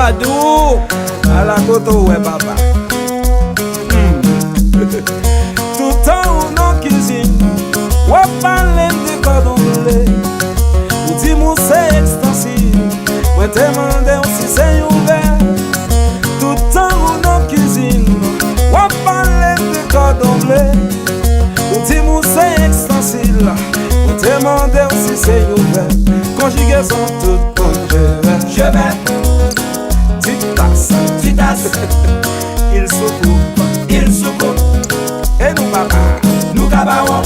Badou, à la koto ouais papa. Tout temps ou non cuisine, ou parler de cordon bleu. Ou dis moi c'est extensif, moi te demande si c'est ouvert. Tout temps ou non cuisine, ou parler de cordon bleu. Ou dis moi c'est extensif, moi te demande si c'est ouvert. Conjugaison toute conjugaison. Je vais, Tu tasses, il soucoupe, et nous papa, nous cabarons,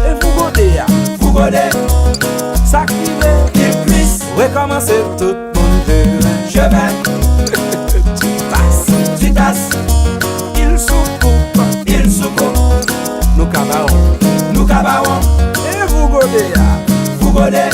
et vous godez, vous godez, s'activer, il puisse, recommencer tout le monde. je vais, tu tasses, Il soucoupe, nous cabarons, et vous godez, vous godez,